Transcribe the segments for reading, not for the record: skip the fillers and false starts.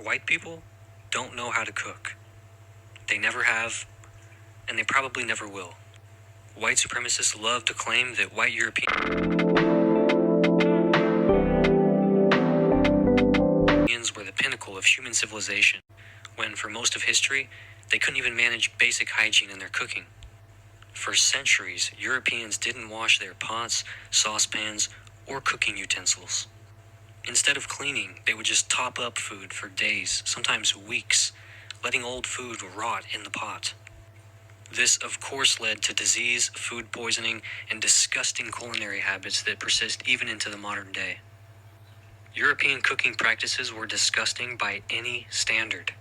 White people don't know how to cook. They never have, and they probably never will. White supremacists love to claim that white Europeans were the pinnacle of human civilization, when for most of history, they couldn't even manage basic hygiene in their cooking. For centuries, Europeans didn't wash their pots, saucepans, or cooking utensils. Instead of cleaning, they would just top up food for days, sometimes weeks, letting old food rot in the pot. This, of course, led to disease, food poisoning, and disgusting culinary habits that persist even into the modern day. European cooking practices were disgusting by any standard.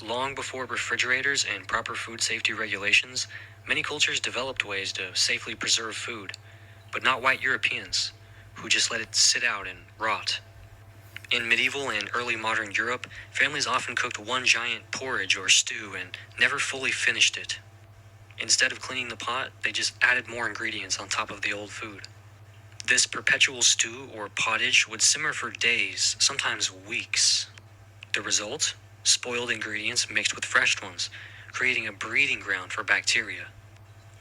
Long before refrigerators and proper food safety regulations, many cultures developed ways to safely preserve food, but not white Europeans, who just let it sit out and rot. In medieval and early modern Europe, families often cooked one giant porridge or stew and never fully finished it. Instead of cleaning the pot, they just added more ingredients on top of the old food. This perpetual stew or pottage would simmer for days, sometimes weeks. The result? Spoiled ingredients mixed with fresh ones, creating a breeding ground for bacteria.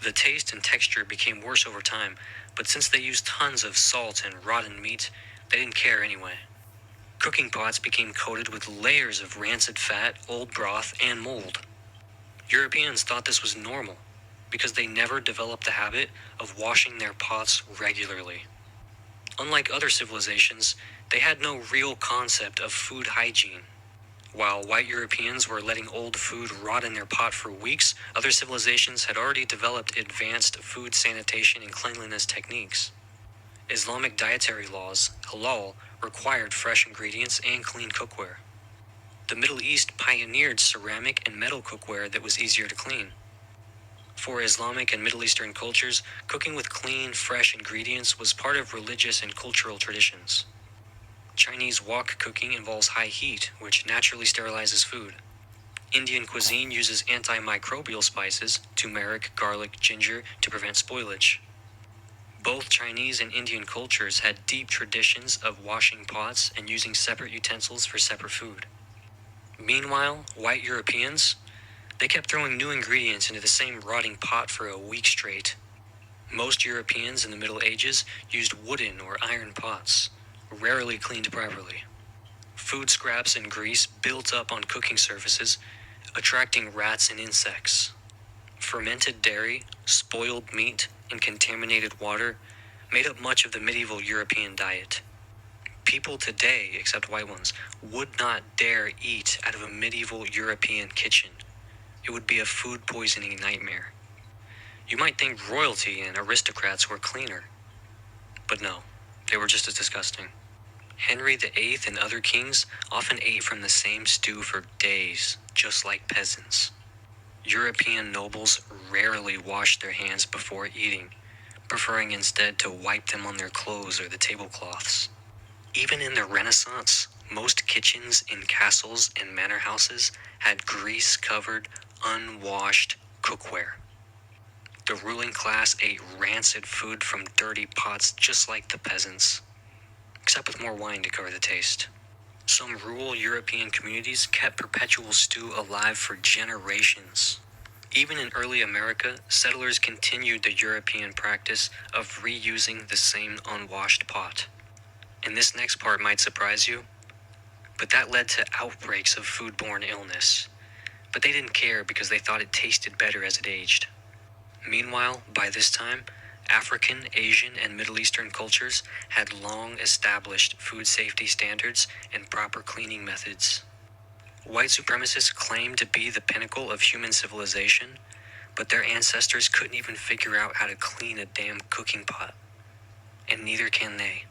The taste and texture became worse over time, but since they used tons of salt and rotten meat, they didn't care anyway. Cooking pots became coated with layers of rancid fat, old broth, and mold. Europeans thought this was normal, because they never developed the habit of washing their pots regularly. Unlike other civilizations, they had no real concept of food hygiene. While white Europeans were letting old food rot in their pot for weeks, other civilizations had already developed advanced food sanitation and cleanliness techniques. Islamic dietary laws, halal, required fresh ingredients and clean cookware. The Middle East pioneered ceramic and metal cookware that was easier to clean. For Islamic and Middle Eastern cultures, cooking with clean, fresh ingredients was part of religious and cultural traditions. Chinese wok cooking involves high heat, which naturally sterilizes food. Indian cuisine uses antimicrobial spices, turmeric, garlic, ginger, to prevent spoilage. Both Chinese and Indian cultures had deep traditions of washing pots and using separate utensils for separate food. Meanwhile, white Europeans, they kept throwing new ingredients into the same rotting pot for a week straight. Most Europeans in the Middle Ages used wooden or iron pots, rarely cleaned properly. Food scraps and grease built up on cooking surfaces, attracting rats and insects. Fermented dairy, spoiled meat, and contaminated water made up much of the medieval European diet. People today, except white ones, would not dare eat out of a medieval European kitchen. It would be a food poisoning nightmare. You might think royalty and aristocrats were cleaner, but no, they were just as disgusting. Henry VIII and other kings often ate from the same stew for days, just like peasants. European nobles rarely washed their hands before eating, preferring instead to wipe them on their clothes or the tablecloths. Even in the Renaissance, most kitchens in castles and manor houses had grease-covered, unwashed cookware. The ruling class ate rancid food from dirty pots just like the peasants, except with more wine to cover the taste. Some rural European communities kept perpetual stew alive for generations. Even in early America, settlers continued the European practice of reusing the same unwashed pot. And this next part might surprise you, but that led to outbreaks of foodborne illness. But they didn't care because they thought it tasted better as it aged. Meanwhile, by this time, African, Asian, and Middle Eastern cultures had long established food safety standards and proper cleaning methods. White supremacists claim to be the pinnacle of human civilization, but their ancestors couldn't even figure out how to clean a damn cooking pot. And neither can they.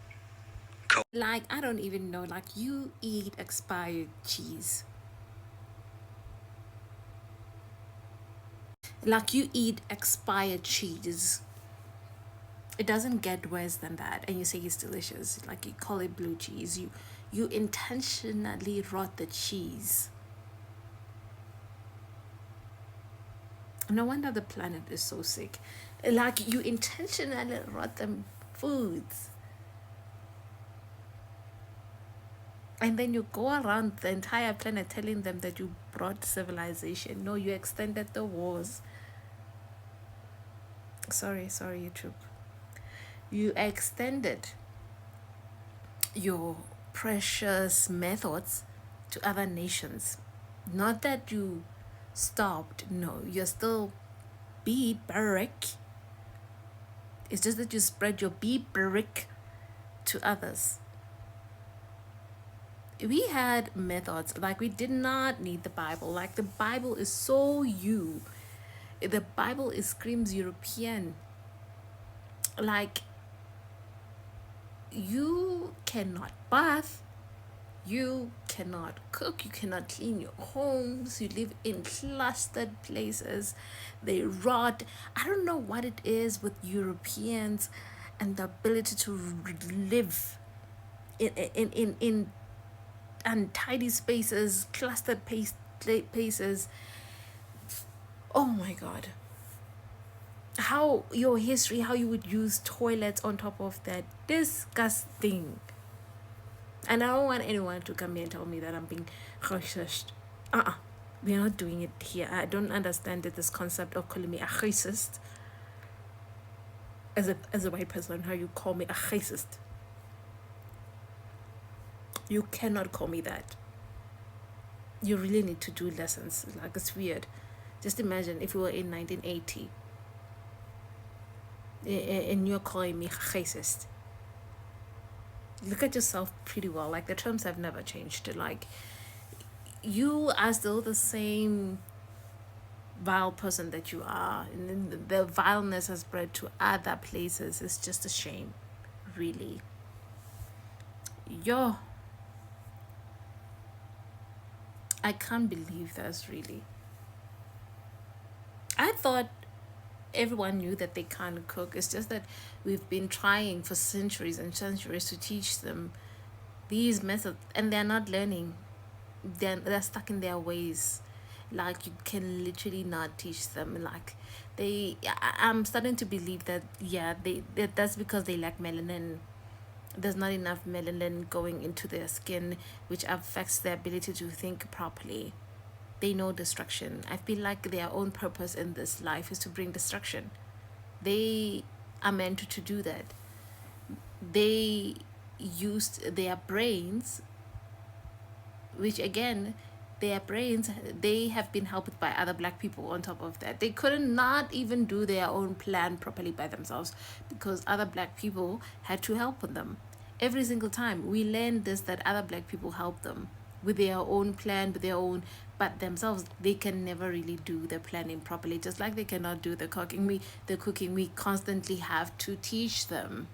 Like, I don't even know, like, you eat expired cheese. Like, you eat expired cheese. It doesn't get worse than that, and you say it's delicious. Like, you call it blue cheese. You intentionally rot the cheese. No wonder the planet is so sick. Like, you intentionally rot them foods. And then you go around the entire planet telling them that you brought civilization. No, you extended the wars. Sorry, YouTube. You extended your precious methods to other nations. Not that you stopped. No, you're still barbaric. It's just that you spread your barbaric to others. We had methods, like we did not need the Bible. Like the Bible is so you. The Bible is screams European. Like you cannot bath, you cannot cook, you cannot clean your homes, you live in clustered places, they rot. I don't know what it is with Europeans and the ability to live in untidy spaces, clustered places. Oh my god. How your history, how you would use toilets on top of that. Disgusting. And I don't want anyone to come here and tell me that I'm being racist. We're not doing it here. I don't understand this concept of calling me a racist. As a white person, how you call me a racist. You cannot call me that. You really need to do lessons. Like, it's weird. Just imagine if we were in 1980 and you're calling me racist. Look at yourself pretty well. Like, the terms have never changed. Like, you are still the same vile person that you are, and the vileness has spread to other places. It's just a shame, really. I can't believe this, really. I thought everyone knew that they can't cook. It's just that we've been trying for centuries and centuries to teach them these methods, and they're not learning. They're stuck in their ways. Like, you can literally not teach them. Like, I'm starting to believe that that's because they lack melanin. There's not enough melanin going into their skin, which affects their ability to think properly. They know destruction. I feel like their own purpose in this life is to bring destruction. They are meant to do that. They used their brains, which again, their brains, they have been helped by other black people on top of that. They couldn't not even do their own plan properly by themselves because other black people had to help them. Every single time we learned this, that other black people help them with their own plan, with their own, but themselves, they can never really do the planning properly. Just like they cannot do the cooking, we constantly have to teach them.